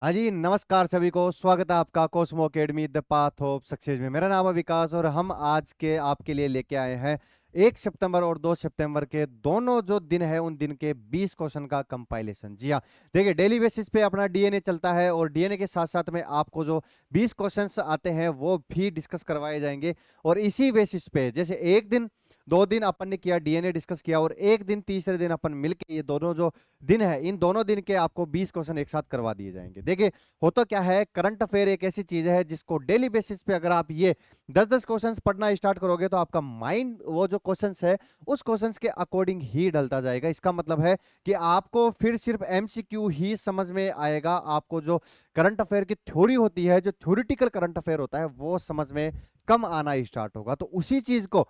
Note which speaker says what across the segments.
Speaker 1: हाँ जी, नमस्कार सभी को। स्वागत है आपका Cosmo academy the path of success में। मेरा नाम है विकास और हम आज के आपके लिए लेके आए हैं 1 सितंबर और 2 सितंबर के दोनों जो दिन है उन दिन के 20 क्वेश्चन का कंपाइलेशन। जी हाँ, देखिए डेली बेसिस पे अपना डीएनए चलता है और डीएनए के साथ साथ में आपको जो 20 क्वेश्चंस आते हैं वो भी डिस्कस करवाए जाएंगे। और इसी बेसिस पे जैसे एक दिन 2 दिन अपन ने किया डीएनए डिस्कस किया और एक दिन तीसरे दिन अपन मिलके ये दोनों जो दिन है इन दोनों दिन के आपको 20 क्वेश्चन एक साथ करवा दिए जाएंगे। देखिए होता क्या है, करंट अफेयर एक ऐसी चीज है जिसको डेली बेसिस पे अगर आप ये 10-10 क्वेश्चंस पढ़ना स्टार्ट करोगे तो आपका माइंड वो जो क्वेश्चंस है उस क्वेश्चंस के अकॉर्डिंग ही ढलता जाएगा। इसका मतलब है कि आपको फिर सिर्फ एमसीक्यू ही समझ में आएगा। आपको जो करंट अफेयर की थ्योरी होती है, जो थ्योरिटिकल करंट अफेयर होता है, वो समझ में कम आना स्टार्ट होगा। तो उसी चीज को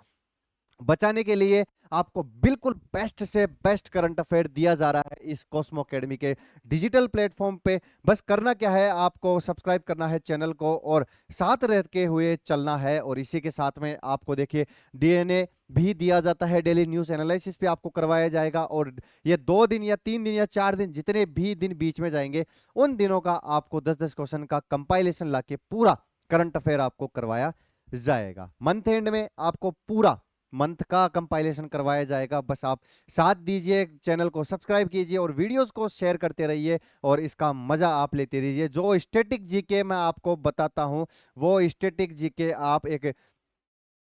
Speaker 1: बचाने के लिए आपको बिल्कुल बेस्ट से बेस्ट करंट अफेयर दिया जा रहा है इस कॉस्मो एकेडमी के डिजिटल प्लेटफॉर्म पे। बस करना क्या है, आपको सब्सक्राइब करना है चैनल को और साथ रह के हुए चलना है। और इसी के साथ में आपको देखिए डीएनए भी दिया जाता है, डेली न्यूज एनालिसिस भी आपको करवाया जाएगा। और ये 2 दिन या 3 दिन या 4 दिन जितने भी दिन बीच में जाएंगे उन दिनों का आपको 10-10 क्वेश्चन का कंपाइलेशन लाके पूरा करंट अफेयर आपको करवाया जाएगा। मंथ एंड में आपको पूरा मंथ का कंपाइलेशन करवाया जाएगा। बस आप साथ दीजिए, चैनल को सब्सक्राइब कीजिए और वीडियोस को शेयर करते रहिए और इसका मजा आप लेते रहिए। जो स्टैटिक जीके मैं आपको बताता हूं वो स्टैटिक जीके आप एक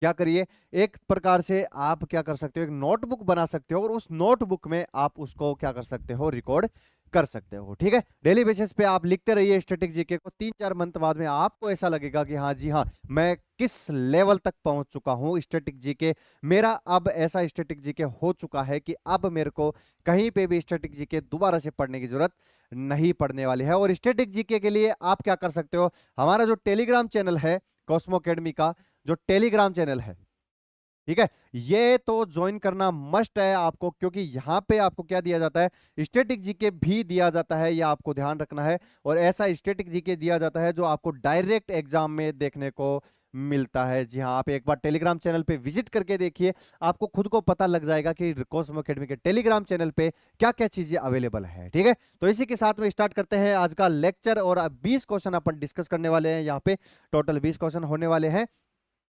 Speaker 1: क्या करिए, एक प्रकार से आप क्या कर सकते हो, एक नोटबुक बना सकते हो और उस नोटबुक में आप उसको क्या कर सकते हो, रिकॉर्ड कर सकते हो। ठीक है, डेली बेसिस पे आप लिखते रहिए स्टैटिक जीके को। 3-4 मंथ बाद में आपको ऐसा लगेगा कि हाँ जी हाँ, मैं किस लेवल तक पहुंच चुका हूं स्टैटिक जीके। मेरा अब ऐसा स्टैटिक जीके हो चुका है कि अब मेरे को कहीं पे भी स्टैटिक जीके दोबारा से पढ़ने की जरूरत नहीं पड़ने वाली है। और स्टैटिक जीके के लिए आप क्या कर सकते हो, हमारा जो टेलीग्राम चैनल है कॉस्मो अकेडमी का, जो टेलीग्राम चैनल है, ठीक है, ये तो ज्वाइन करना मस्ट है आपको। क्योंकि यहां पे आपको क्या दिया जाता है, स्टैटिक जीके भी दिया जाता है, ये आपको ध्यान रखना है। और ऐसा स्टैटिक जीके दिया जाता है जो आपको डायरेक्ट एग्जाम में देखने को मिलता है। जी हाँ, आप एक बार टेलीग्राम चैनल पे विजिट करके देखिए, आपको खुद को पता लग जाएगा कि कॉस्मो अकेडमी के टेलीग्राम चैनल पे क्या क्या चीजें अवेलेबल है। ठीक है, तो इसी के साथ में स्टार्ट करते हैं आज का लेक्चर। और 20 क्वेश्चन अपन डिस्कस करने वाले हैं यहाँ पे, टोटल 20 क्वेश्चन होने वाले हैं।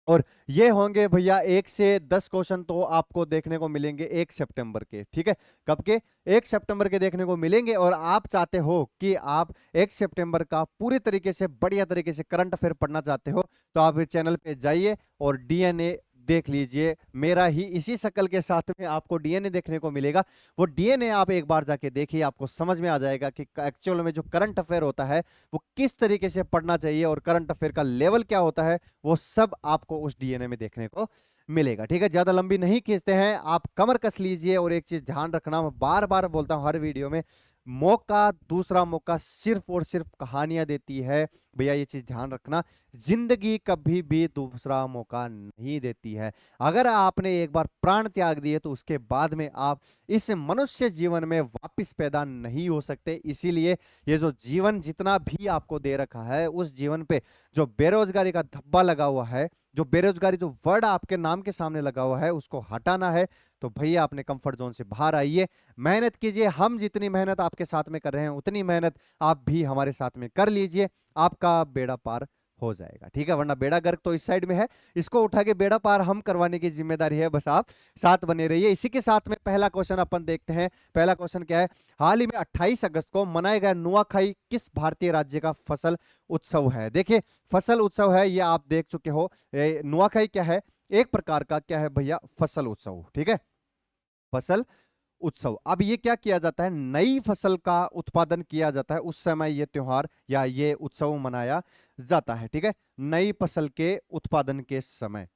Speaker 1: और ये होंगे भैया 1 से 10 क्वेश्चन तो आपको देखने को मिलेंगे 1 सितंबर के। ठीक है, कब के, 1 सितंबर के देखने को मिलेंगे। और आप चाहते हो कि आप 1 सितंबर का पूरी तरीके से बढ़िया तरीके से करंट अफेयर पढ़ना चाहते हो तो आप इस चैनल पे जाइए और डीएनए देख लीजिए। मेरा ही इसी शक्ल के साथ में आपको डीएनए देखने को मिलेगा। वो डीएनए आप एक बार जाके देखिए, आपको समझ में आ जाएगा कि एक्चुअल में जो करंट अफेयर होता है वो किस तरीके से पढ़ना चाहिए और करंट अफेयर का लेवल क्या होता है, वो सब आपको उस डीएनए में देखने को मिलेगा। ठीक है, ज्यादा लंबी नहीं खींचते हैं, आप कमर कस लीजिए। और एक चीज ध्यान रखना, मैं बार बार बोलता हूं हर वीडियो में, मौका दूसरा मौका सिर्फ और सिर्फ कहानियां देती है। भैया ये चीज ध्यान रखना, जिंदगी कभी भी दूसरा मौका नहीं देती है। अगर आपने एक बार प्राण त्याग दिए तो उसके बाद में आप इस मनुष्य जीवन में वापस पैदा नहीं हो सकते। इसीलिए ये जो जीवन जितना भी आपको दे रखा है, उस जीवन पे जो बेरोजगारी का धब्बा लगा हुआ है, जो बेरोजगारी जो वर्ड आपके नाम के सामने लगा हुआ है, उसको हटाना है। तो भैया अपने कंफर्ट जोन से बाहर आइए, मेहनत कीजिए। हम जितनी मेहनत आपके साथ में कर रहे हैं उतनी मेहनत आप भी हमारे साथ में कर लीजिए, आपका बेड़ा पार हो जाएगा। ठीक है, वरना बेड़ा गर्क तो इस साइड में है, इसको उठा के बेड़ा पार हम करवाने की जिम्मेदारी है। बस आप साथ बने रहिए। इसी के साथ में पहला क्वेश्चन अपन देखते हैं। पहला क्वेश्चन क्या है, हाल ही में 28 अगस्त को मनाया गया नुआखाई किस भारतीय राज्य का फसल उत्सव है। देखिए फसल उत्सव है, ये आप देख चुके हो। नुआखाई क्या है, एक प्रकार का क्या है भैया, फसल उत्सव। ठीक है, फसल उत्सव। अब ये क्या किया जाता है, नई फसल का उत्पादन किया जाता है, उस समय ये त्योहार या ये उत्सव मनाया जाता है। ठीक है, नई फसल के उत्पादन के समय।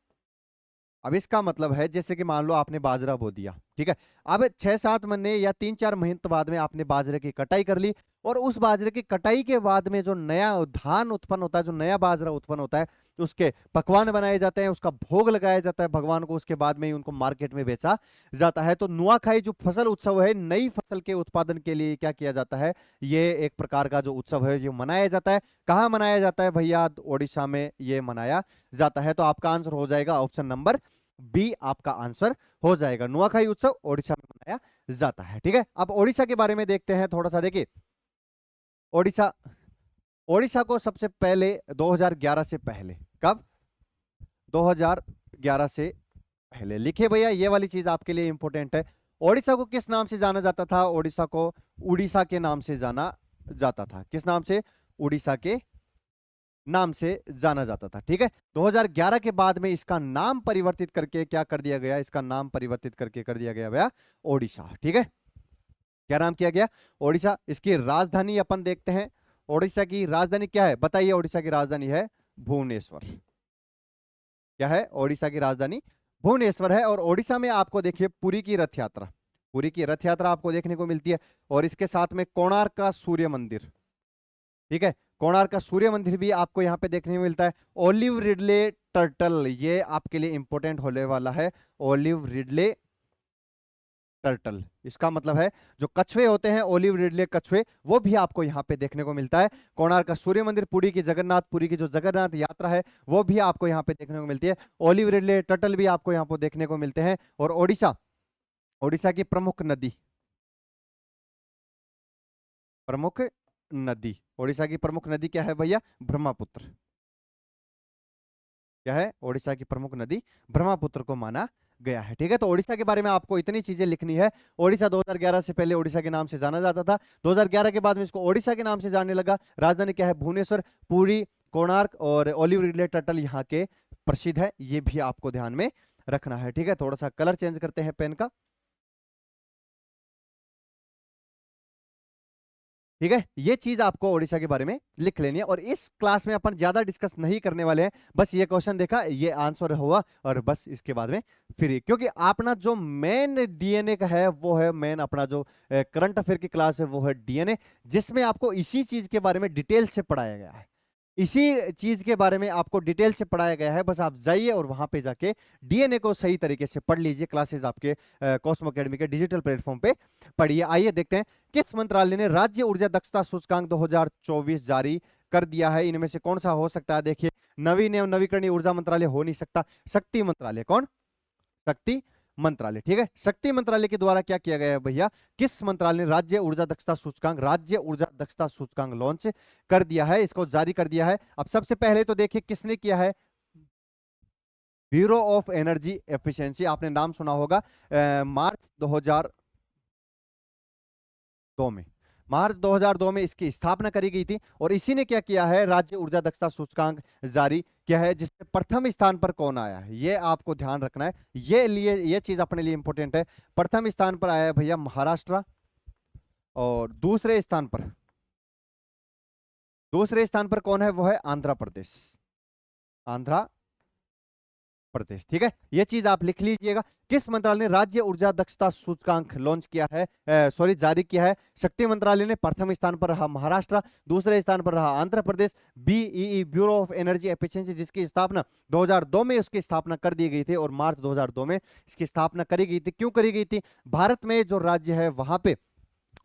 Speaker 1: अब इसका मतलब है जैसे कि मान लो आपने बाजरा बो दिया, ठीक है, अब 6-7 महीने या 3-4 महीने बाद में आपने बाजरे की कटाई कर ली। और उस बाजरे की कटाई के बाद में जो नया धान उत्पन्न होता है, जो नया बाजरा उत्पन्न होता है, उसके पकवान बनाए जाते हैं, उसका भोग लगाया जाता है भगवान को, उसके बाद में ही उनको मार्केट में बेचा जाता है। तो नुआखाई जो फसल उत्सव है, नई फसल के उत्पादन के लिए क्या किया जाता है, ये एक प्रकार का जो उत्सव है ये मनाया जाता है। कहाँ मनाया जाता है भैया, ओडिशा में ये मनाया जाता है। तो आपका आंसर हो जाएगा ऑप्शन नंबर बी, आपका आंसर हो जाएगा। नुआखाई उत्सव ओडिशा में मनाया जाता है। ठीक है, अब ओडिशा के बारे में देखते हैं थोड़ा सा। देखिए ओडिशा ओडिशा को सबसे पहले 2011 से पहले, कब? 2011 से पहले लिखे भैया, ये वाली चीज आपके लिए इंपॉर्टेंट है। ओडिशा को किस नाम से जाना जाता था? ओडिशा को उड़ीसा के नाम से जाना जाता था। किस नाम से? उड़ीसा के नाम से जाना जाता था। ठीक है, 2011 के बाद में इसका नाम परिवर्तित करके क्या कर दिया गया? इसका नाम परिवर्तित करके कर दिया गया भैया ओडिशा। ठीक है, क्या नाम किया गया? ओडिशा। इसकी राजधानी अपन देखते हैं। ओडिशा की राजधानी क्या है? बताइए। ओडिशा की राजधानी है भुवनेश्वर। क्या है? ओडिशा की राजधानी भुवनेश्वर है। और ओडिशा में आपको देखिए पुरी की रथ यात्रा, पुरी की रथ यात्रा आपको देखने को मिलती है। और इसके साथ में कोणार्क का सूर्य मंदिर। ठीक है, कोणार्क का सूर्य मंदिर भी आपको यहाँ पे देखने को मिलता है। ओलिव रिडले टर्टल, ये आपके लिए इंपॉर्टेंट होने वाला है। ओलिव रिडले टर्टल, इसका मतलब है जो कछुए होते हैं, ओलिव रिडले कछुए, वो भी आपको यहाँ पे देखने को मिलता है। कोणार्क का सूर्य मंदिर, पुरी की जगन्नाथपुरी की जो जगन्नाथ यात्रा है वो भी आपको यहाँ पे देखने को मिलती है। ओलिव रिडले टर्टल भी आपको यहाँ पे देखने को मिलते हैं। और ओडिशा, ओडिशा की प्रमुख नदी, प्रमुख नदी, ओडिशा की प्रमुख नदी क्या है भैया? ब्रह्मपुत्र। क्या है? ओडिशा की प्रमुख नदी ब्रह्मपुत्र को माना गया है। ठीक है, तो ओडिशा के बारे में आपको इतनी चीजें लिखनी है। ओडिशा 2011 से पहले ओडिशा के नाम से जाना जाता था। 2011 के बाद में इसको ओडिशा के नाम से जानने लगा। राजधानी क्या है? भुवनेश्वर। पुरी, कोणार्क और ओलिव रिडले टर्टल यहाँ के प्रसिद्ध है, ये भी आपको ध्यान में रखना है। ठीक है, थोड़ा सा कलर चेंज करते हैं पेन का। ठीक है, ये चीज आपको ओडिशा के बारे में लिख लेनी है। और इस क्लास में अपन ज्यादा डिस्कस नहीं करने वाले हैं, बस ये क्वेश्चन देखा, ये आंसर हुआ, और बस इसके बाद में फ्री। क्योंकि अपना जो मेन डीएनए का है वो है, मेन अपना जो करंट अफेयर की क्लास है वो है डीएनए, जिसमें आपको इसी चीज के बारे में डिटेल से पढ़ाया गया है। इसी चीज के बारे में आपको डिटेल से पढ़ाया गया है। बस आप जाइए और वहां पे जाके डीएनए को सही तरीके से पढ़ लीजिए। क्लासेस आपके कॉस्मो अकेडमी के डिजिटल प्लेटफॉर्म पे पढ़िए। आइए देखते हैं, किस मंत्रालय ने राज्य ऊर्जा दक्षता सूचकांक 2024 जारी कर दिया है? इनमें से कौन सा हो सकता है? देखिए, नवीन एवं नवीकरणीय ऊर्जा मंत्रालय हो नहीं सकता। शक्ति मंत्रालय। कौन? शक्ति मंत्रालय। ठीक है, शक्ति मंत्रालय के द्वारा क्या किया गया है भैया? किस मंत्रालय ने राज्य ऊर्जा दक्षता सूचकांक, राज्य ऊर्जा दक्षता सूचकांक लॉन्च कर दिया है, इसको जारी कर दिया है? अब सबसे पहले तो देखिए किसने किया है? ब्यूरो ऑफ एनर्जी एफिशिएंसी, आपने नाम सुना होगा। मार्च 2002 में, मार्च 2002 में इसकी स्थापना करी गई थी। और इसी ने क्या किया है? राज्य ऊर्जा दक्षता सूचकांक जारी किया है, जिसमें प्रथम स्थान पर कौन आया है? ये आपको ध्यान रखना है, ये चीज अपने लिए इंपॉर्टेंट है। प्रथम स्थान पर आया है भैया महाराष्ट्र। और दूसरे स्थान पर कौन है? वो है आंध्र प्रदेश। आंध्र प्रदेश। ठीक है, ये चीज आप लिख लीजिएगा। किस मंत्रालय ने राज्य ऊर्जा दक्षता सूचकांक लॉन्च किया है, जारी किया है? शक्ति मंत्रालय ने। प्रथम स्थान पर रहा महाराष्ट्र, दूसरे स्थान पर रहा Andhra Pradesh. BEE, bureau of energy efficiency, जिसकी स्थापना 2002 में उसकी स्थापना कर दी गई थी, और मार्च 2002 में इसकी स्थापना करी गई थी। क्यों करी गई थी? भारत में जो राज्य है वहां पे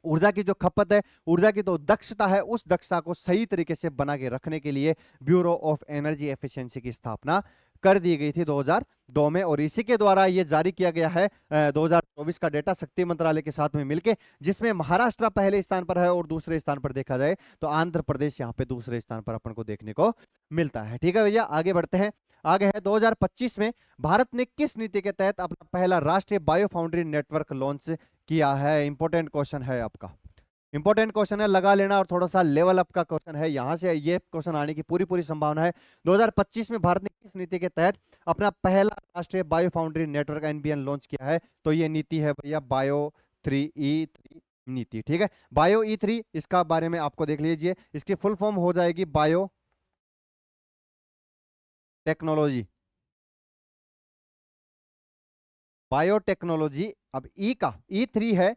Speaker 1: ऊर्जा की जो खपत है, ऊर्जा की तो दक्षता है, उस दक्षता को सही तरीके से बना के रखने के लिए ब्यूरो ऑफ एनर्जी एफिशिएंसी की स्थापना कर दी गई थी 2002 में। और इसी के द्वारा ये जारी किया गया है 2024 का डेटा शक्ति मंत्रालय के साथ में मिलके, जिसमें महाराष्ट्र पहले स्थान पर है और दूसरे स्थान पर देखा जाए तो आंध्र प्रदेश यहाँ पे दूसरे स्थान पर अपन को देखने को मिलता है। ठीक है भैया, आगे बढ़ते हैं। आगे है 2025 में भारत ने किस नीति के तहत अपना पहला राष्ट्रीय बायो फाउंड्री नेटवर्क लॉन्च किया है? इंपॉर्टेंट क्वेश्चन है आपका, इंपॉर्टेंट क्वेश्चन है, लगा लेना। और थोड़ा सा लेवल अप का क्वेश्चन है, यहां से ये क्वेश्चन आने की पूरी पूरी संभावना है। 2025 में भारत ने किस नीति के तहत अपना पहला राष्ट्रीय बायो फाउंड्री नेटवर्क एनबीएन लॉन्च किया है? तो ये नीति है भैया बायो 3E3 नीति। ठीक है, बायो E3, इसका बारे में आपको देख लीजिए। इसकी फुल फॉर्म हो जाएगी बायो टेक्नोलॉजी, बायोटेक्नोलॉजी। अब ई3 है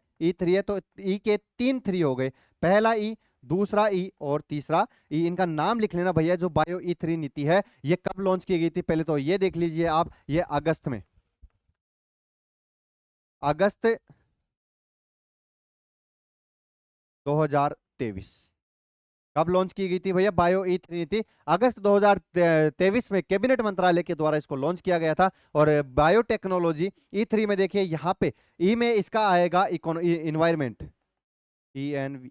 Speaker 1: तो ई के 3 हो गए। पहला ई, दूसरा ई और तीसरा ई, इनका नाम लिख लेना भैया। जो बायो E3 नीति है ये कब लॉन्च की गई थी? पहले तो ये देख लीजिए आप, ये अगस्त में, अगस्त 2023। कब लॉन्च की गई थी भैया बायो E3 नीति? अगस्त 2023 में कैबिनेट मंत्रालय के द्वारा इसको लॉन्च किया गया था। और बायोटेक्नोलॉजी E3 में देखिए यहाँ पे ई में इसका आएगा इन्वायरमेंट, ENV,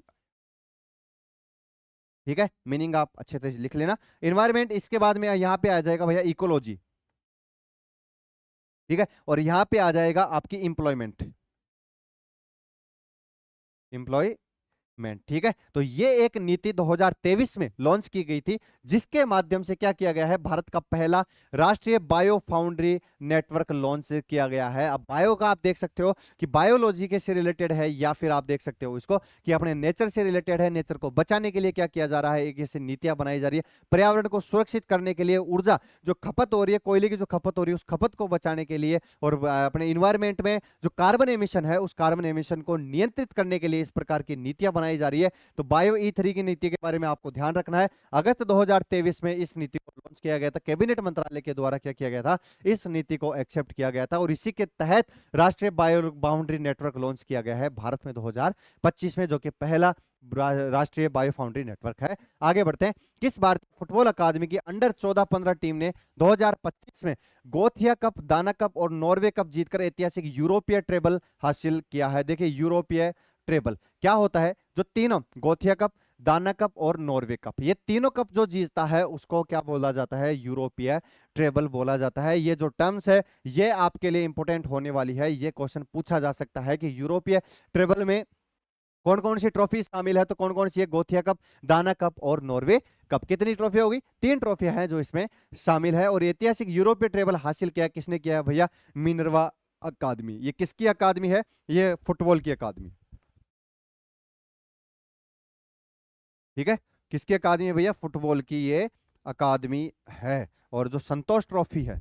Speaker 1: ठीक है, मीनिंग आप अच्छे से लिख लेना। इन्वायरमेंट, इसके बाद में यहाँ पे आ जाएगा भैया इकोलॉजी, ठीक है, और यहाँ पे आ जाएगा आपकी इंप्लॉयमेंट, एम्प्लॉय, ठीक है। तो ये एक नीति 2023 में लॉन्च की गई थी, जिसके माध्यम से क्या किया गया है, भारत का पहला राष्ट्रीय बायो फाउंड्री नेटवर्क लॉन्च किया गया है। अब बायो का आप देख सकते हो कि बायोलॉजी के से रिलेटेड है, या फिर आप देख सकते हो इसको कि अपने नेचर से रिलेटेड है। नेचर को बचाने के लिए क्या किया जा रहा है, एक ऐसी नीतियां बनाई जा रही है। पर्यावरण को सुरक्षित करने के लिए, ऊर्जा जो खपत हो रही है, कोयले की जो खपत हो रही है, उस खपत को बचाने के लिए, और अपने इन्वायरमेंट में जो कार्बन एमिशन है, उस कार्बन एमिशन को नियंत्रित करने के लिए इस प्रकार की नीतियां बनाई जा रही है। तो बायो E3 की नीति के बारे में आपको ध्यान रखना है। अगस्त 2023 में इस नीति को लॉन्च किया गया था, कैबिनेट मंत्रालय के द्वारा क्या किया गया था, इस नीति को एक्सेप्ट किया गया था, और इसी के तहत राष्ट्रीय बायो बाउंड्री नेटवर्क लॉन्च किया गया है भारत में 2025 में, जो कि पहला राष्ट्रीय बायो फाउंड्री नेटवर्क है। आगे बढ़ते हैं। किस भारतीय फुटबॉल अकादमी की अंडर 14-15 टीम ने 2025 में गोथिया कप, दाना कप और नॉर्वे कप जीतकर ऐतिहासिक यूरोपीय ट्रेबल हासिल किया है? देखिए, यूरोपीय ट्रेबल क्या होता है, जो तीनों गोथिया कप, दाना कप और नॉर्वे कप, ये तीनों कप जो जीतता है उसको क्या बोला जाता है, यूरोपीय ट्रेबल बोला जाता है। ये जो टर्म्स है ये आपके लिए इंपॉर्टेंट होने वाली है, ये क्वेश्चन पूछा जा सकता है कि यूरोपीय ट्रेबल में कौन कौन सी ट्रॉफी शामिल है, तो कौन कौन सी है, गोथिया कप, दाना कप और नॉर्वे कप। कितनी ट्रॉफी होगी, 3 ट्रॉफियां हैं जो इसमें शामिल है। और ऐतिहासिक यूरोपीय ट्रेबल हासिल किया किसने किया है भैया, मिनर्वा अकादमी। ये किसकी अकादमी है, ये फुटबॉल की अकादमी, ठीक है, किसकी अकादमी है भैया, फुटबॉल की ये अकादमी है। और जो संतोष ट्रॉफी है,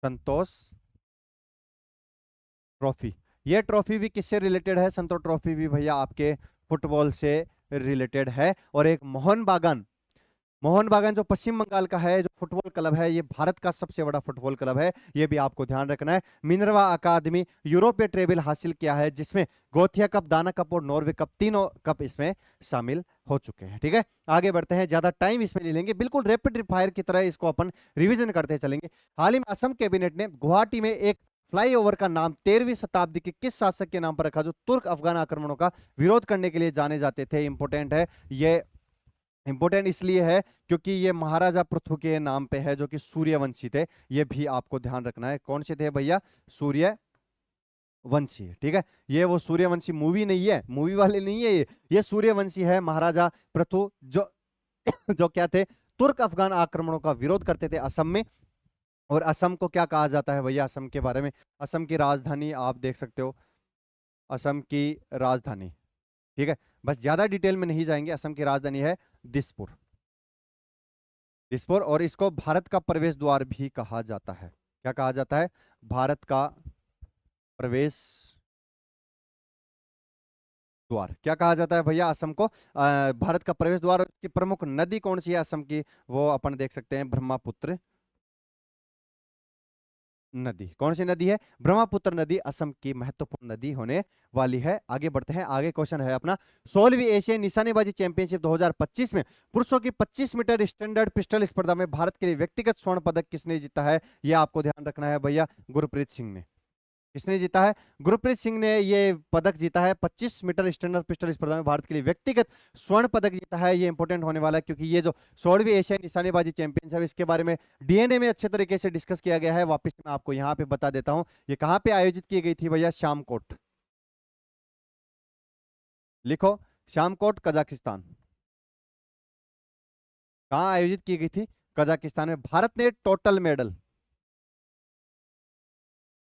Speaker 1: संतोष ट्रॉफी, ये ट्रॉफी भी किससे रिलेटेड है, संतोष ट्रॉफी भी भैया आपके फुटबॉल से रिलेटेड है। और एक मोहन बागान, मोहन बागान जो पश्चिम बंगाल का है, जो फुटबॉल क्लब है, ये भारत का सबसे बड़ा फुटबॉल क्लब है, ये भी आपको ध्यान रखना है। मिनर्वा अकादमी यूरोपीय ट्रेबल हासिल किया है, जिसमें गोथिया कप, दाना कप और नॉर्वे कप, तीनों कप इसमें शामिल हो चुके हैं। ठीक है, आगे बढ़ते हैं, ज्यादा टाइम इसमें ले लेंगे, बिल्कुल रैपिड फायर की तरह इसको अपन रिविजन करते चलेंगे। हाल ही में असम कैबिनेट ने गुवाहाटी में एक फ्लाईओवर का नाम 13वीं शताब्दी के किस शासक के नाम पर रखा, जो तुर्क अफगान आक्रमणों का विरोध करने के लिए जाने जाते थे? इंपोर्टेंट है ये, इंपोर्टेंट इसलिए है क्योंकि ये महाराजा पृथु के नाम पे है, जो कि सूर्यवंशी थे। ये भी आपको ध्यान रखना है, कौन से थे भैया, सूर्यवंशी। ठीक है, ये वो सूर्यवंशी मूवी नहीं है, मूवी वाले नहीं है, ये सूर्यवंशी है, महाराजा पृथु जो जो क्या थे, तुर्क अफगान आक्रमणों का विरोध करते थे असम में। और असम को क्या कहा जाता है भैया, असम के बारे में, असम की राजधानी आप देख सकते हो, असम की राजधानी, ठीक है, बस ज्यादा डिटेल में नहीं जाएंगे, असम की राजधानी है दिसपुर, दिसपुर। और इसको भारत का प्रवेश द्वार भी कहा जाता है। क्या कहा जाता है, भारत का प्रवेश द्वार। क्या कहा जाता है भैया असम को, भारत का प्रवेश द्वार। की प्रमुख नदी कौन सी है असम की, वो अपन देख सकते हैं, ब्रह्मपुत्र नदी। कौन सी नदी है, ब्रह्मपुत्र नदी असम की महत्वपूर्ण नदी होने वाली है। आगे बढ़ते हैं, आगे क्वेश्चन है अपना, 16वीं एशियाई निशानेबाजी चैंपियनशिप 2025 में पुरुषों की 25 मीटर स्टैंडर्ड पिस्टल स्पर्धा में भारत के लिए व्यक्तिगत स्वर्ण पदक किसने जीता है? यह आपको ध्यान रखना है भैया, गुरप्रीत सिंह ने। किसने जीता है, गुरप्रीत सिंह ने ये पदक जीता है। 25 मीटर स्टैंडर्ड पिस्टल स्पर्धा में भारत के लिए व्यक्तिगत स्वर्ण पदक जीता है। ये इंपॉर्टेंट होने वाला है क्योंकि ये जो 16वीं एशियाई निशानेबाजी चैंपियनशिप, इसके बारे में डीएनए में अच्छे तरीके से डिस्कस किया गया है। वापस मैं आपको यहाँ पे बता देता हूँ, ये कहाँ पे आयोजित की गई थी भैया, श्यामकोट, लिखो, श्यामकोट कजाकिस्तान। कहाँ आयोजित की गई थी, कजाकिस्तान में। भारत ने टोटल मेडल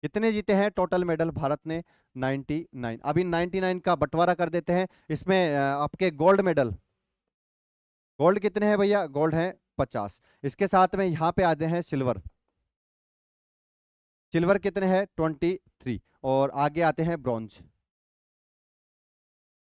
Speaker 1: कितने जीते हैं, टोटल मेडल भारत ने 99। अभी 99 का बंटवारा कर देते हैं, इसमें आपके गोल्ड मेडल, गोल्ड कितने हैं भैया, गोल्ड हैं 50। इसके साथ में यहाँ पे आते हैं सिल्वर, सिल्वर कितने हैं 23। और आगे आते हैं ब्रॉन्ज,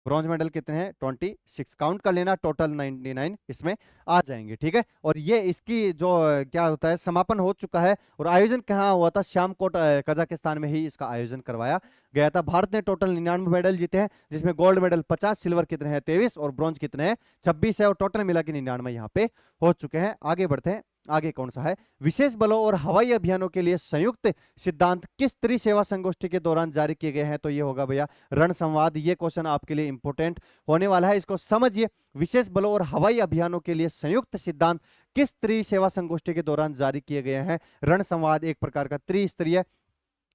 Speaker 1: ब्रॉन्ज मेडल कितने हैं 26। काउंट कर लेना, टोटल 99 इसमें आ जाएंगे। ठीक है, और ये इसकी जो क्या होता है, समापन हो चुका है। और आयोजन कहाँ हुआ था, श्यामकोट कजाकिस्तान में ही इसका आयोजन करवाया गया था। भारत ने टोटल 99 मेडल जीते हैं, जिसमें गोल्ड मेडल 50, सिल्वर कितने हैं 23 और ब्रॉन्ज कितने हैं 26 है। और टोटल मिला के 99 यहाँ पे हो चुके हैं। आगे बढ़ते हैं, आगे कौन सा है? विशेष बलों और हवाई अभियानों के लिए संयुक्त सिद्धांत किस त्रिसेवा संगोष्ठी के दौरान जारी किए गए हैं? तो ये होगा भैया रण संवाद। ये क्वेश्चन आपके लिए इंपॉर्टेंट होने वाला है, इसको समझिए। विशेष बलों और हवाई अभियानों के लिए संयुक्त सिद्धांत किस त्रिसेवा संगोष्ठी के दौरान जारी किए गए हैं? रण संवाद एक प्रकार का त्रिस्तरीय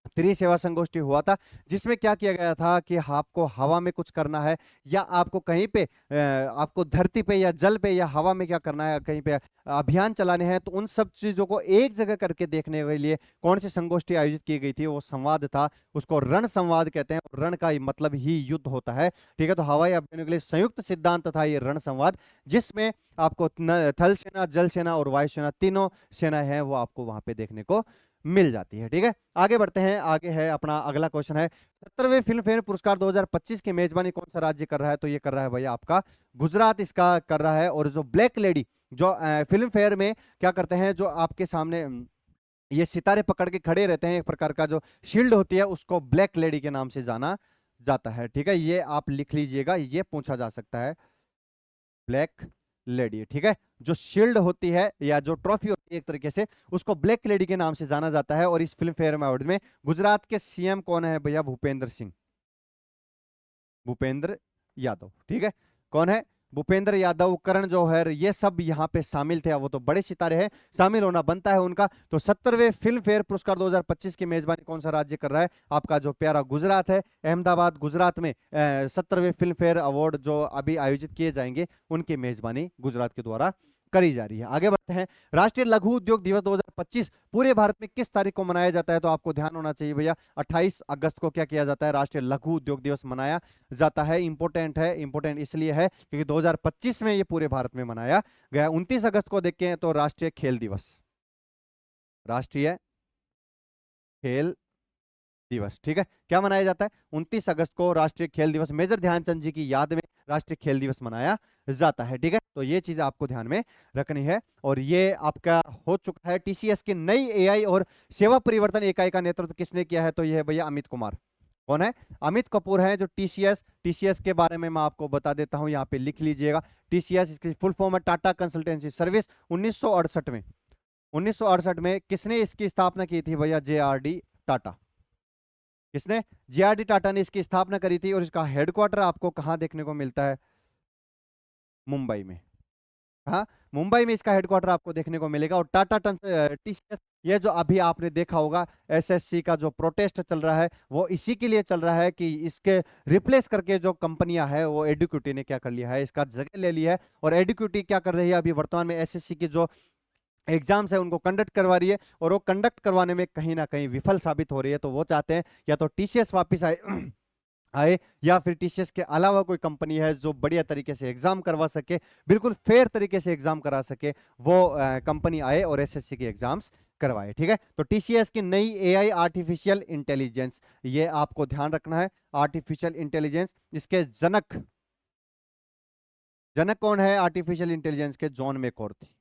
Speaker 1: त्रिसेवा संगोष्ठी हुआ था, जिसमें क्या किया गया था कि आपको हवा में कुछ करना है, या आपको कहीं पे आपको धरती पे या जल पे या हवा में क्या करना है, कहीं पे अभियान चलाने हैं, तो उन सब चीजों को एक जगह करके देखने के लिए कौन सी संगोष्ठी आयोजित की गई थी? वो संवाद था, उसको रण संवाद कहते हैं। रण का मतलब ही युद्ध होता है, ठीक है। तो हवाई अभियान के लिए संयुक्त सिद्धांत था ये रण संवाद, जिसमें आपको थल सेना, जल सेना और वायुसेना, तीनों सेना है वो आपको वहां पे देखने को मिल जाती है, ठीक है। आगे बढ़ते हैं, आगे है अपना अगला क्वेश्चन है 17वें फिल्म फेयर पुरस्कार 2025 की मेजबानी कौन सा राज्य कर रहा है? तो ये कर रहा है भैया आपका गुजरात इसका कर रहा है। और जो ब्लैक लेडी जो फिल्म फेयर में क्या करते हैं, जो आपके सामने ये सितारे पकड़ के खड़े रहते हैं, एक प्रकार का जो शील्ड होती है, उसको ब्लैक लेडी के नाम से जाना जाता है, ठीक है। ये आप लिख लीजिएगा, ये पूछा जा सकता है, ब्लैक लेडी, ठीक है। जो शील्ड होती है या जो ट्रॉफी होती है एक तरीके से, उसको ब्लैक लेडी के नाम से जाना जाता है। और इस फिल्म फेयर अवार्ड में गुजरात के सीएम कौन है भैया? भूपेंद्र सिंह, भूपेंद्र यादव, ठीक है। कौन है? भूपेंद्र यादव, करण जौहर, ये सब यहाँ पे शामिल थे। वो तो बड़े सितारे हैं, शामिल होना बनता है उनका। तो 17वें फिल्म फेयर पुरस्कार 2025 की मेजबानी कौन सा राज्य कर रहा है? आपका जो प्यारा गुजरात है, अहमदाबाद गुजरात में 17वें फिल्म फेयर अवार्ड जो अभी आयोजित किए जाएंगे, उनकी मेजबानी गुजरात के द्वारा करी जा रही है। आगे बढ़ते हैं, राष्ट्रीय लघु उद्योग दिवस 2025 पूरे भारत में किस तारीख को मनाया जाता है? तो आपको ध्यान होना चाहिए भैया, 28 अगस्त को क्या किया जाता है? राष्ट्रीय लघु उद्योग दिवस मनाया जाता है। इंपोर्टेंट है, इंपोर्टेंट इसलिए है क्योंकि 2025 में ये पूरे भारत में मनाया गया। 29 अगस्त को देखें तो राष्ट्रीय खेल दिवस, राष्ट्रीय खेल दिवस, ठीक है। क्या मनाया जाता है? 29 अगस्त को राष्ट्रीय खेल दिवस, मेजर ध्यानचंद जी की याद में राष्ट्रीय खेल दिवस मनाया जाता है, ठीक है। तो ये चीज आपको ध्यान में रखनी है। और ये आपका हो चुका है। टीसीएस की नई एआई और सेवा परिवर्तन इकाई का नेतृत्व किसने किया है? तो ये है भैया अमित कुमार। कौन है? अमित कपूर है जो टीसीएस के बारे में मैं आपको बता देता हूं, यहाँ पे लिख लीजिएगा। टीसीएस इसकी फुल फॉर्म है टाटा कंसल्टेंसी सर्विस। 1968 में किसने इसकी स्थापना की थी भैया? जेआरडी टाटा। किसने? जेआरडी टाटा ने इसकी स्थापना करी थी। और इसका हेडक्वार्टर आपको कहां देखने को मिलता है? मुंबई में। हाँ, मुंबई में इसका हेडक्वार्टर आपको देखने को मिलेगा। और टाटा टीसीएस, ये जो अभी आपने देखा होगा एसएससी का जो प्रोटेस्ट चल रहा है, वो इसी के लिए चल रहा है कि इसके रिप्लेस करके जो कंपनियां है, वो एडुक्यूटी ने क्या कर लिया है? इसका जगह ले लिया है। और एडुक्यूटी क्या कर रही है अभी वर्तमान में? एसएससी की जो एग्जाम्स है उनको कंडक्ट करवा रही है, और वो कंडक्ट करवाने में कहीं ना कहीं विफल साबित हो रही है। तो वो चाहते हैं या तो टीसीएस वापिस आए या फिर टीसीएस के अलावा कोई कंपनी है जो बढ़िया तरीके से एग्जाम करवा सके, बिल्कुल फेयर तरीके से एग्जाम करा सके, वो कंपनी आए और एसएससी के एग्जाम्स करवाए, ठीक है। तो टीसीएस की नई एआई आर्टिफिशियल इंटेलिजेंस, ये आपको ध्यान रखना है। आर्टिफिशियल इंटेलिजेंस, इसके जनक कौन है आर्टिफिशियल इंटेलिजेंस के? John McCarthy.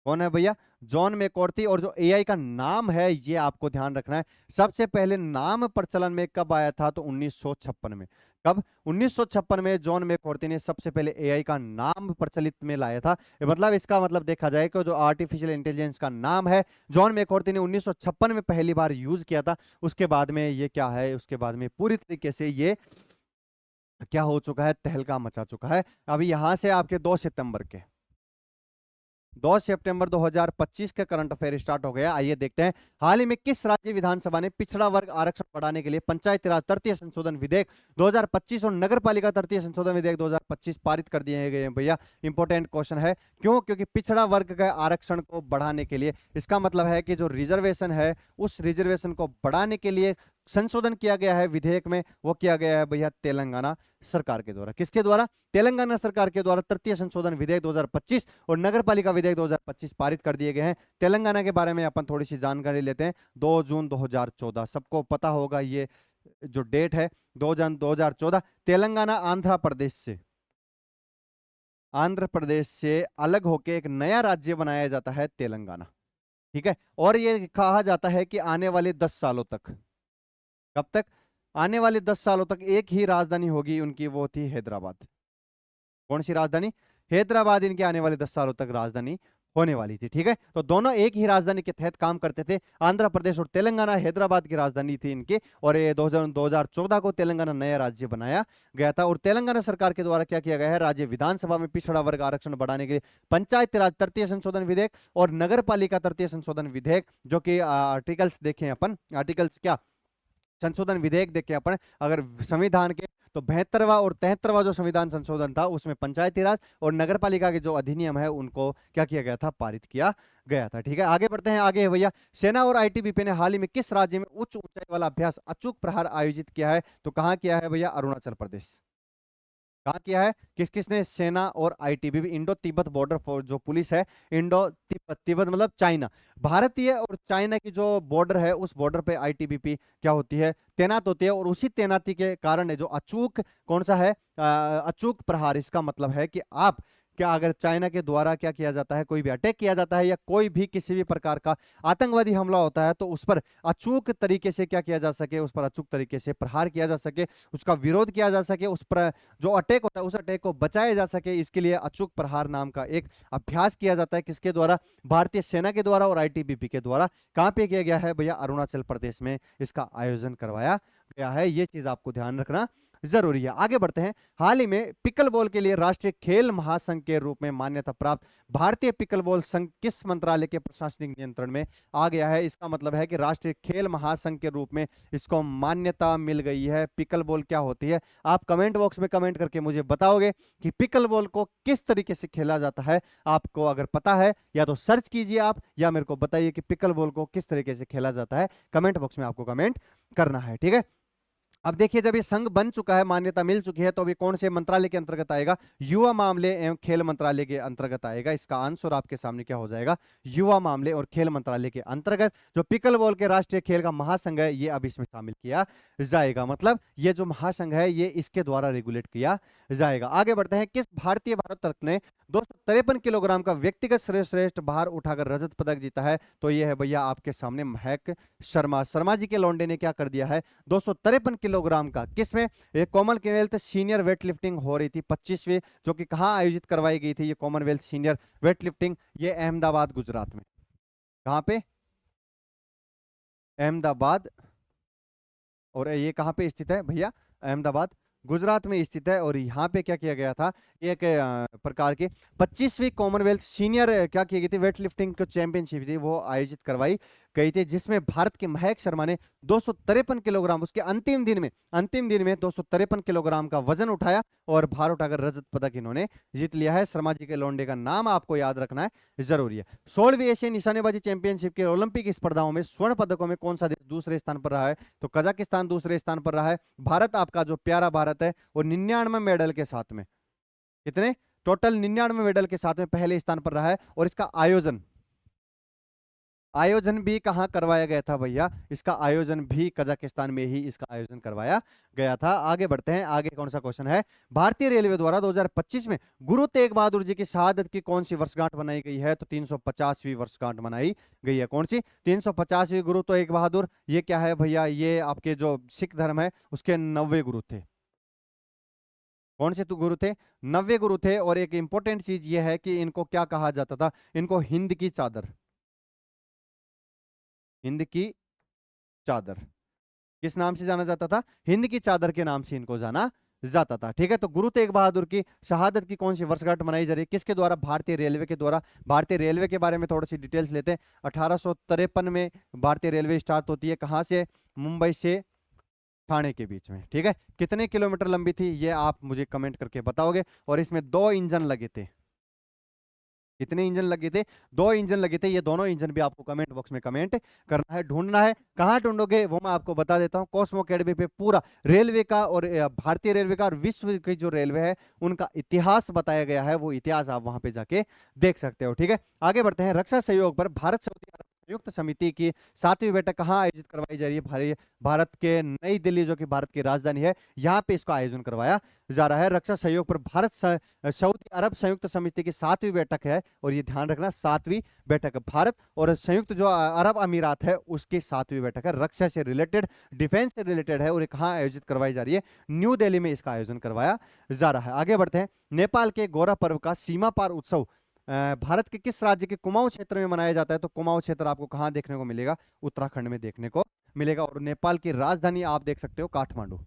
Speaker 1: कौन है भैया? John McCarthy. और जो एआई का नाम है, ये आपको ध्यान रखना है। सबसे पहले नाम प्रचलन में कब आया था? तो 1956 में। कब? 1956 में जॉन मैककार्थी ने सबसे पहले एआई का नाम प्रचलित में लाया था। मतलब इसका मतलब देखा जाए कि जो आर्टिफिशियल इंटेलिजेंस का नाम है, जॉन मैककार्थी ने 1956 में पहली बार यूज किया था। उसके बाद में ये क्या है, उसके बाद में पूरी तरीके से ये क्या हो चुका है? तहलका मचा चुका है। अभी यहां से आपके 2 सितंबर के 2025 के करंट अफेयर स्टार्ट हो गया। आइए देखते हैं, हाल ही में किस राज्य विधानसभा ने पिछड़ा वर्ग आरक्षण बढ़ाने के लिए पंचायती राज तृतीय संशोधन विधेयक 2025 और नगर पालिका तृतीय संशोधन विधेयक 2025 पारित कर दिए गए हैं भैया? इंपॉर्टेंट क्वेश्चन है। क्यों? क्योंकि पिछड़ा वर्ग के आरक्षण को बढ़ाने के लिए, इसका मतलब है कि जो रिजर्वेशन है, उस रिजर्वेशन को बढ़ाने के लिए संशोधन किया गया है विधेयक में। वो किया गया है भैया तेलंगाना सरकार के द्वारा। किसके द्वारा? तेलंगाना सरकार के द्वारा तृतीय संशोधन विधेयक 2025 और नगरपालिका विधेयक 2025 पारित कर दिए गए हैं। तेलंगाना के बारे में अपन थोड़ी सी जानकारी लेते हैं। 2 जून 2014, सबको पता होगा ये जो डेट है, 2 जून 2014। तेलंगाना आंध्र प्रदेश से अलग होकर एक नया राज्य बनाया जाता है, तेलंगाना, ठीक है। और ये कहा जाता है कि आने वाले 10 सालों तक, कब तक? आने वाले 10 सालों तक एक ही राजधानी होगी उनकी, वो थी हैदराबाद। कौन सी राजधानी? हैदराबाद इनके आने वाले 10 सालों तक राजधानी होने वाली थी। ठीक है, तो दोनों एक ही राजधानी के तहत काम करते थे। आंध्र प्रदेश और तेलंगाना हैदराबाद की राजधानी थी इनकी, और ये 2014 को तेलंगाना नया राज्य बनाया गया था। और तेलंगाना सरकार के द्वारा क्या किया गया है, राज्य विधानसभा में पिछड़ा वर्ग आरक्षण बढ़ाने के लिए पंचायती राज तृतीय संशोधन विधेयक और नगर पालिका तृतीय संशोधन विधेयक, जो कि आर्टिकल्स देखें अपन, आर्टिकल्स क्या, संशोधन विधेयक देखें अपन अगर संविधान के, तो 72वां और 73वां जो संविधान संशोधन था उसमें पंचायती राज और नगर पालिका के जो अधिनियम है उनको क्या किया गया था, पारित किया गया था। ठीक है, आगे बढ़ते हैं। आगे भैया, सेना और आईटीबीपी ने हाल ही में किस राज्य में उच्च ऊंचाई वाला अभ्यास अचूक प्रहार आयोजित किया है? तो कहां किया है भैया? अरुणाचल प्रदेश। कहाँ किया है? किस किसने? सेना और ITBP, Indo Tibet border force जो पुलिस है, इंडो तिब्बत, तिब्बत मतलब चाइना, भारतीय और चाइना की जो बॉर्डर है उस बॉर्डर पे आईटीबीपी क्या होती है, तैनात होती है। और उसी तैनाती के कारण है जो अचूक कौन सा है, अचूक प्रहार, इसका मतलब है कि आप क्या, अगर चाइना के द्वारा क्या किया जाता है, कोई भी अटैक किया जाता है या कोई भी किसी भी प्रकार का आतंकवादी हमला होता है, तो उस पर अचूक तरीके से क्या किया जा सके, उस पर अचूक तरीके से प्रहार किया जा सके, उसका विरोध किया जा सके, उस पर जो अटैक होता है उस अटैक को बचाया जा सके, इसके लिए अचूक प्रहार नाम का एक अभ्यास किया जाता है। किसके द्वारा? भारतीय सेना के द्वारा और आईटीबीपी के द्वारा। कहां पे किया गया है भैया? अरुणाचल प्रदेश में इसका आयोजन करवाया गया है। ये चीज आपको ध्यान रखना जरूरी है। आगे बढ़ते हैं। हाल ही में पिकल बॉल के लिए राष्ट्रीय खेल महासंघ के रूप में मान्यता प्राप्त भारतीय पिकल बॉल संघ किस मंत्रालय के प्रशासनिक नियंत्रण में आ गया है? इसका मतलब है कि राष्ट्रीय खेल महासंघ के रूप में इसको मान्यता मिल गई है। पिकल बॉल क्या होती है? आप कमेंट बॉक्स में कमेंट करके मुझे बताओगे कि पिकल बॉल को किस तरीके से खेला जाता है। आपको अगर पता है या तो सर्च कीजिए आप, या मेरे को बताइए कि पिकल बॉल को किस तरीके से खेला जाता है। कमेंट बॉक्स में आपको कमेंट करना है। ठीक है, अब देखिए, जब ये संघ बन चुका है, मान्यता मिल चुकी है, तो अभी कौन से मंत्रालय के अंतर्गत आएगा? युवा मामले एवं खेल मंत्रालय के अंतर्गत आएगा। इसका आंसर आपके सामने क्या हो जाएगा? युवा मामले और खेल मंत्रालय के अंतर्गत जो पिकल बॉल के राष्ट्रीय खेल का महासंघ है, ये अब इसमें शामिल किया जाएगा। मतलब ये जो महासंघ है ये इसके द्वारा रेगुलेट किया जाएगा। आगे बढ़ते हैं। किस भारतीय भारोत्तोलक ने 253 किलोग्राम का व्यक्तिगत श्रेष्ठ भार उठाकर रजत पदक जीता है? तो ये है भैया आपके सामने महक शर्मा। शर्मा जी के लौंडे ने क्या कर दिया है? 253 किलोग्राम का, किसमें? ये कॉमनवेल्थ सीनियर वेट लिफ्टिंग हो रही थी 25वीं, जो कि कहां आयोजित करवाई गई थी? ये कॉमनवेल्थ सीनियर वेट लिफ्टिंग, ये अहमदाबाद गुजरात में। कहां पे? अहमदाबाद। और ये कहां पे स्थित है भैया? अहमदाबाद गुजरात में स्थित है। और यहाँ पे क्या किया गया था? एक प्रकार की 25वीं कॉमनवेल्थ सीनियर क्या की गई थी, वेट लिफ्टिंग की चैंपियनशिप थी, वो आयोजित करवाई गई थी, जिसमें भारत के महक शर्मा ने 253 किलोग्राम, उसके अंतिम दिन में 253 किलोग्राम का वजन उठाया और भार उठाकर रजत पदक इन्होंने जीत लिया है। शर्मा जी के लौंडे का नाम आपको याद रखना है, जरूरी है। 16वीं एशियाई निशानेबाजी चैंपियनशिप के ओलंपिक स्पर्धाओं में स्वर्ण पदकों में कौन सा देश दूसरे स्थान पर रहा है? तो कजाकिस्तान दूसरे स्थान पर रहा है। भारत, आपका जो प्यारा भारत है, वो 99 मेडल के साथ में, कितने टोटल? 99 मेडल के साथ में पहले स्थान पर रहा है। और इसका आयोजन भी कहां करवाया गया था भैया? इसका आयोजन भी कजाकिस्तान में ही इसका आयोजन करवाया गया था। आगे बढ़ते हैं। आगे कौन सा क्वेश्चन है? भारतीय रेलवे द्वारा 2025 में गुरु तेग बहादुर जी की शहादत की कौन सी वर्षगांठ मनाई गई है? तो 350वीं वर्षगांठ मनाई गई है। कौन सी? 350वीं। गुरु तेग बहादुर ये क्या है भैया? ये आपके जो सिख धर्म है उसके 90 गुरु थे। कौन से तो गुरु थे? 90 गुरु थे। और एक इंपॉर्टेंट चीज ये है कि इनको क्या कहा जाता था? इनको हिंद की चादर, हिंद की चादर किस नाम से जाना जाता था? हिंद की चादर के नाम से इनको जाना जाता था। ठीक है, तो गुरु तेग बहादुर की शहादत की कौन सी वर्षगांठ मनाई जा रही है? किसके द्वारा? भारतीय रेलवे के द्वारा। भारतीय रेलवे के बारे में थोड़ी सी डिटेल्स लेते हैं। 1853 में भारतीय रेलवे स्टार्ट होती है। कहां से? मुंबई से ठाणे के बीच में। ठीक है, कितने किलोमीटर लंबी थी ये आप मुझे कमेंट करके बताओगे। और इसमें 2 इंजन लगे थे। कितने इंजन लगे थे? 2 इंजन लगे थे। ये दोनों इंजन भी आपको कमेंट बॉक्स में कमेंट करना है, ढूंढना है। कहाँ ढूंढोगे वो मैं आपको बता देता हूँ। कॉस्मो अकेडमी पे पूरा रेलवे का और भारतीय रेलवे का और विश्व की जो रेलवे है उनका इतिहास बताया गया है। वो इतिहास आप वहां पे जाके देख सकते हो। ठीक है, आगे बढ़ते हैं। रक्षा सहयोग पर भारत सऊदी अरब संयुक्त समिति की 7वीं बैठक कहाँ आयोजित करवाई जा रही है? भारत के नई दिल्ली, जो कि भारत की राजधानी है, यहाँ पे इसका आयोजन करवाया जा रहा है। रक्षा सहयोग पर भारत सऊदी अरब संयुक्त समिति की 7वीं बैठक है, और ये ध्यान रखना 7वीं बैठक है। भारत और संयुक्त जो अरब अमीरात है उसकी 7वीं बैठक है, रक्षा से रिलेटेड, डिफेंस से रिलेटेड है, और ये कहाँ आयोजित करवाई जा रही है? न्यू दिल्ली में इसका आयोजन करवाया जा रहा है। आगे बढ़ते हैं। नेपाल के गोरा पर्व का सीमा पार उत्सव भारत के किस राज्य के कुमाऊं क्षेत्र में मनाया जाता है? तो कुमाऊं क्षेत्र आपको कहाँ देखने को मिलेगा? उत्तराखंड में देखने को मिलेगा। और नेपाल की राजधानी आप देख सकते हो, काठमांडू।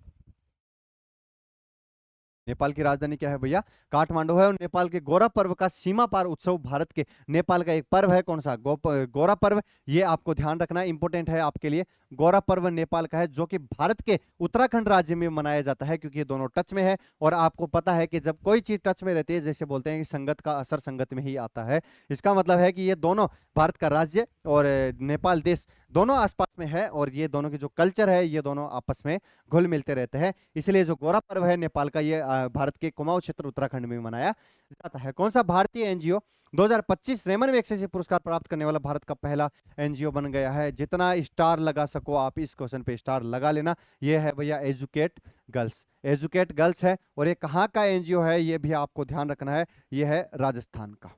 Speaker 1: नेपाल की राजधानी क्या है भैया? काठमांडू है। और नेपाल के गोरा पर्व का सीमा पार उत्सव भारत के नेपाल का एक पर्व है। कौन सा? गोरा पर्व। ये आपको ध्यान रखना, इंपॉर्टेंट है आपके लिए। गोरा पर्व नेपाल का है, जो कि भारत के उत्तराखंड राज्य में मनाया जाता है, क्योंकि ये दोनों टच में है। और आपको पता है कि जब कोई चीज टच में रहती है, जैसे बोलते हैं कि संगत का असर संगत में ही आता है, इसका मतलब है कि ये दोनों, भारत का राज्य और नेपाल देश, दोनों आसपास में है, और ये दोनों की जो कल्चर है, ये दोनों आपस में घुल मिलते रहते हैं। इसलिए जो गोरा पर्व है नेपाल का, ये भारत के कुमाऊं क्षेत्र उत्तराखंड में मनाया जाता है। कौन सा भारतीय एनजीओ 2025 रेमन मैगसेसे पुरस्कार प्राप्त करने वाला भारत का पहला एनजीओ बन गया है? जितना स्टार लगा सको आप इस क्वेश्चन पे स्टार लगा लेना। ये है भैया एजुकेट गर्ल्स। एजुकेट गर्ल्स है, और ये कहाँ का एनजीओ है ये भी आपको ध्यान रखना है। ये है राजस्थान का।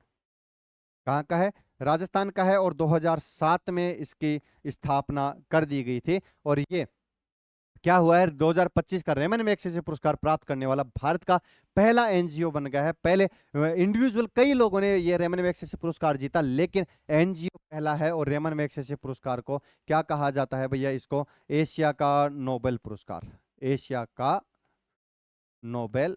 Speaker 1: कहाँ का है? राजस्थान का है, और 2007 में इसकी स्थापना कर दी गई थी। और ये क्या हुआ है? 2025 का रेमन मैगसेसे पुरस्कार प्राप्त करने वाला भारत का पहला एनजीओ बन गया है। पहले इंडिविजुअल कई लोगों ने ये रेमन मैगसेसे पुरस्कार जीता, लेकिन एनजीओ पहला है। और रेमन मैगसेसे पुरस्कार को क्या कहा जाता है भैया? इसको एशिया का नोबेल पुरस्कार। एशिया का नोबेल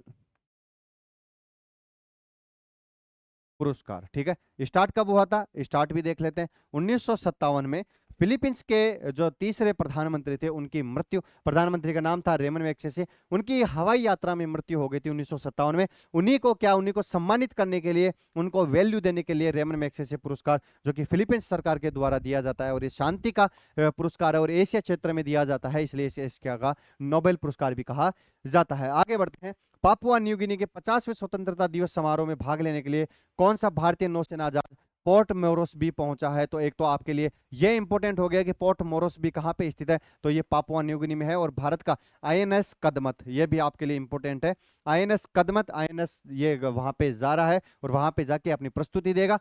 Speaker 1: पुरस्कार। ठीक है। स्टार्ट कब हुआ था? स्टार्ट भी देख लेते हैं। 1957 में फिलीपींस के जो तीसरे प्रधानमंत्री थे, उनकी मृत्यु, प्रधानमंत्री का नाम था रेमन मैगसेसे, उनकी हवाई यात्रा में मृत्यु हो गई थी 1957 में। उन्हीं को सम्मानित करने के लिए, उनको वैल्यू देने के लिए रेमन मैगसेसे पुरस्कार, जो कि फिलीपींस सरकार के द्वारा दिया जाता है, और ये शांति का पुरस्कार है, और एशिया क्षेत्र में दिया जाता है, इसलिए इसे एशिया का नोबेल पुरस्कार भी कहा जाता है। आगे बढ़ते हैं। पापुआ न्यू गिनी के 50वें स्वतंत्रता दिवस समारोह में भाग लेने के लिए कौन सा भारतीय नौसेना जहाज पोर्ट मोरेस्बी पहुंचा है? तो एक तो आपके लिए ये इंपॉर्टेंट हो गया कि पोर्ट मोरेस्बी कहां पे स्थित है, तो ये पापुआ न्यू गिनी में है। और भारत का आईएनएस कदमत, ये भी आपके लिए इंपॉर्टेंट है। आईएनएस कदमत, आईएनएस ये वहां पे जा रहा है, और वहां पे जाके अपनी प्रस्तुति देगा,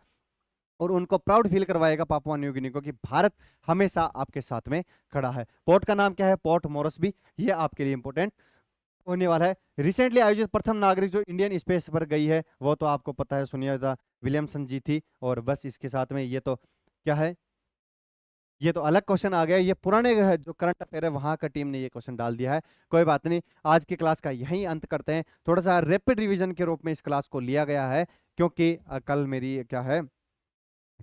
Speaker 1: और उनको प्राउड फील करवाएगा पापुआ न्यू गिनी को कि भारत हमेशा आपके साथ में खड़ा है। पोर्ट का नाम क्या है? Port Moresby. ये आपके लिए इंपॉर्टेंट होने वाला है। रिसेंटली आयोजित प्रथम नागरिक जो इंडियन स्पेस पर गई है, वो तो आपको पता है, सुनिता विलियमसन जी थी। और बस इसके साथ में ये तो क्या है? ये तो अलग क्वेश्चन आ गया। ये पुराने जो करंट अफेयर है वहां का टीम ने ये क्वेश्चन डाल दिया है। कोई बात नहीं, आज की क्लास का यहीं अंत करते हैं। थोड़ा सा रैपिड रिवीजन के रूप में इस क्लास को लिया गया है, क्योंकि कल मेरी क्या है,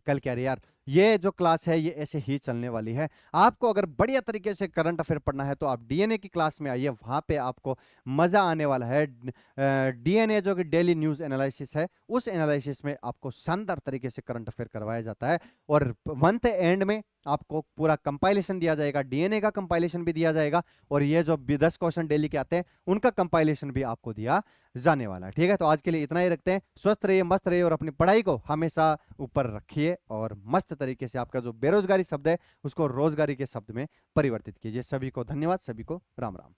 Speaker 1: कल क्या रे यार, ये जो क्लास है ये ऐसे ही चलने वाली है। आपको अगर बढ़िया तरीके से करंट अफेयर पढ़ना है तो आप डीएनए की क्लास में आइए, वहां पे आपको मजा आने वाला है। डीएनए जो कि डेली न्यूज एनालिसिस है, उस एनालिसिस में आपको शानदार तरीके से करंट अफेयर करवाया जाता है। और मंथ एंड में आपको पूरा कंपाइलेशन दिया जाएगा, डीएनए का कंपाइलेशन भी दिया जाएगा, और ये जो 10 क्वेश्चन डेली के आते हैं उनका कंपाइलेशन भी आपको दिया जाने वाला है। ठीक है, तो आज के लिए इतना ही रखते हैं। स्वस्थ रहिए, मस्त रहिए, और अपनी पढ़ाई को हमेशा ऊपर रखिए, और मस्त तरीके से आपका जो बेरोजगारी शब्द है उसको रोजगारी के शब्द में परिवर्तित कीजिए। सभी को धन्यवाद, सभी को राम राम।